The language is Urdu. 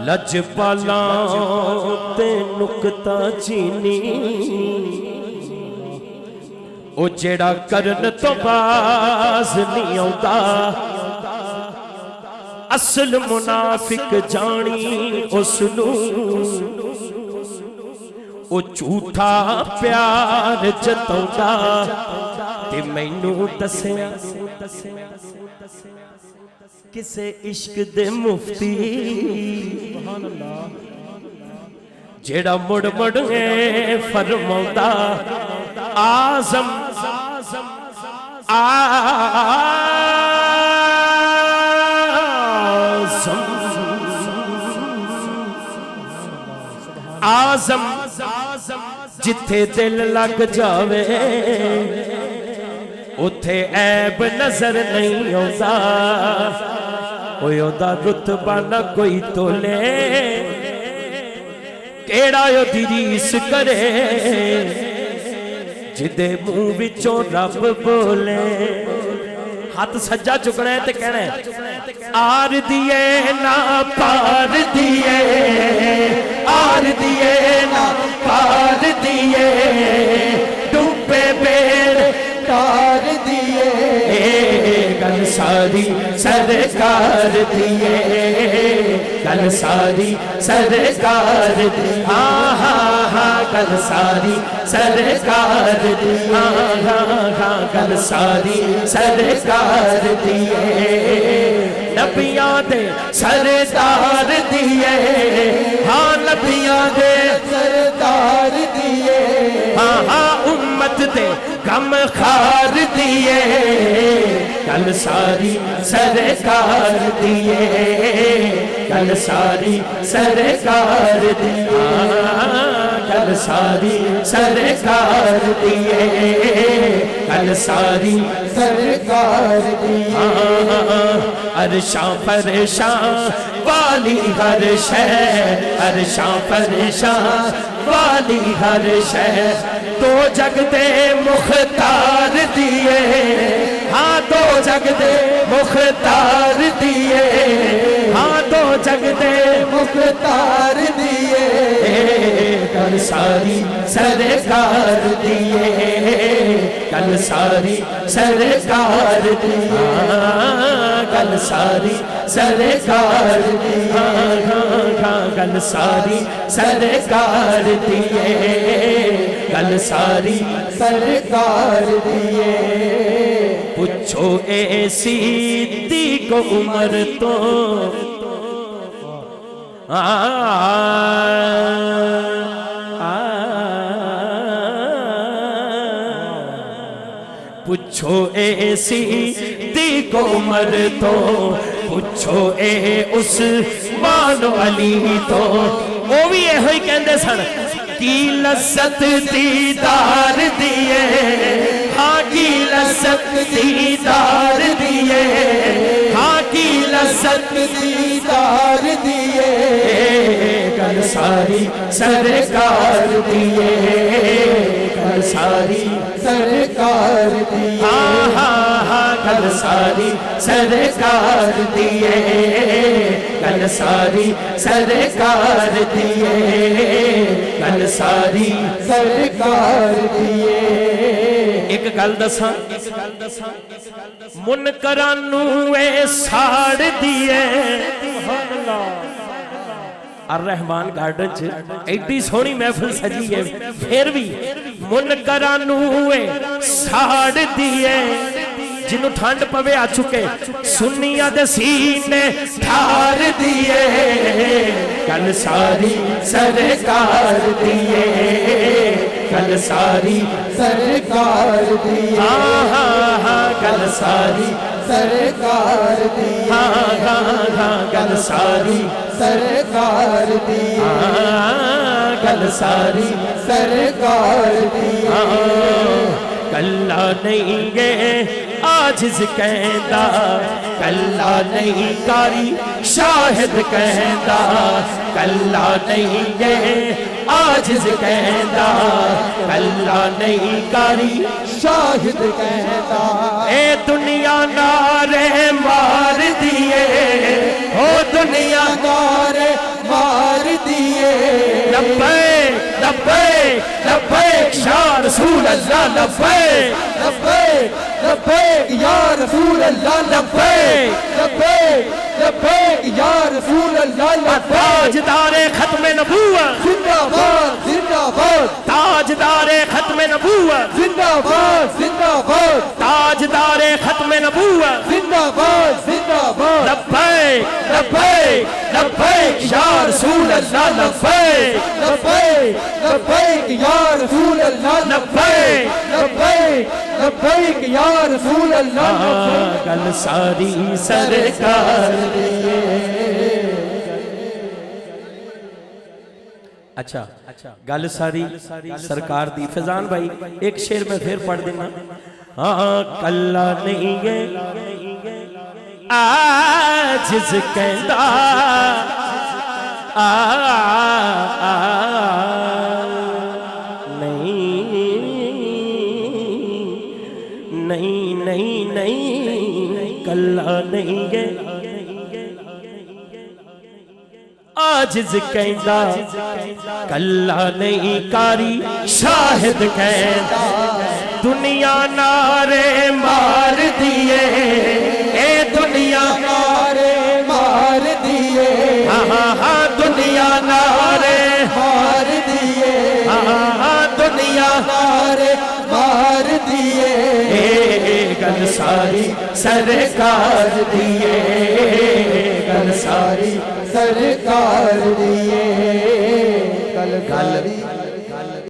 لجپالاں تے نکتا چینی او جیڑا کرن تو باز نہیں آتا اصل منافق جانی اس نو او جھوٹا پیار جتاؤں تے مینوں دسیا کسے عشق دے مفتی جیڑا مڑ مڑ فرماؤں آزم آزم جتھے دل لگ جاوے اتھے عیب نظر نہیں ہوتا کوئی ہوتا رتبہ نہ کوئی تولے کیڑا یو دیریس کرے جدے منہ وچوں رب بولے ہاتھ سجا چکنا ہے تے کہنا ہے آر دیئے نا پار دیئے آر دیئے نا پار دیئے ڈوبے بیڑ کار دیئے گل ساری سرکار دیئے گل ساری سرکار دیئے گل ساری سرکار دیئے گل ساری سرکار دیئے نبیاں دے سردار دیئے ہاں نبیاں دے سردار دیئے ہاں امت دے غم خار دیئے گل ساری سرکار دیئے گل ساری سرکار دیئے گل ساری سرکار دیئے گل ساری سرکار دیئے عرشاں پریشاں والی ہر شے عرشاں پریشاں والی ہر شے دو جگ دے مختار دیئے ہاں دو جگ دے مختار دیئے ہاں دو جگ دے مختار دیئے گل ساری سرکار دیئے گل ساری سرکار دیئے گل ساری سرکار دیئے گل ساری سرکار دیئے گل ساری سرکار دیئے پوچھو اے صدیق عمر تو پوچھو اے صدیق عمر تو پوچھو اے عثمان علی تو وہ بھی یہ ہوئی کہندے سن کی لذت دیدار دیئے ہاں کی لذت دیدار دیئے ہاں کی لذت دیدار دیئے گل ساری سرکار دیئے گل ساری سرکار دیئے ہاں گل ساری سرکار دیئے گل ساری سرکار دیئے گل ساری سرکار دیئے ایک گل دساں منکرانو اے ساڑ دیئے الرحمان گارڈن چھے ایڈی سونی محفل سجی ہے پھر بھی منکرانو اے ساڑ دیئے جنہوں ٹھنڈ پوے آ چکے سنیاں دے سینے ٹھار دیئے گل ساری سرکار دیئے گل ساری سرکار دیئے گل ساری سرکار دیئے گل ساری سرکار دیئے گل ساری سرکار دیئے کلہ نہیں گے آجز کہندا کلا نہیں کاری شاہد کہندا کلا نہیں گے آجز کہندا کلا نہیں کاری شاہد کہتا اے دنیا نارے مار دیے او دنیا نارے مار دیے لبیک لبیک لبیک یا رسول اللہ لبیک لبیک لبیک یا رسول اللہ لبیک لبیک لبیک یا رسول اللہ لبیک تاجدار ختم نبوت زندہ باد زندہ باد تاجدار ختم نبوت زندہ باد زندہ باد تاجدار ختم نبوت زندہ باد زندہ باد لبیک لبیک لبیک یا رسول اللہ لبیک لبیک لبیک یا رسول اللہ لبیک لبیک لبیک یا رسول اللہ گل ساری سرکار اچھا گل ساری سرکار دی فیضان بھائی ایک شعر میں پھر پڑھ دینا ہاں کلا نہیں گے آجز کہندا نہیں نہیں نہیں کلا نہیں گے آجز کہندا کلا نہیں کاری شاہد کہندا دنیا نارے مار دیے اے دنیا نارے مار دیے ہاں دنیا نارے مار دیے دنیا نارے مار دیے گل ساری سرکار دیے گل ساری سرکار دیے گل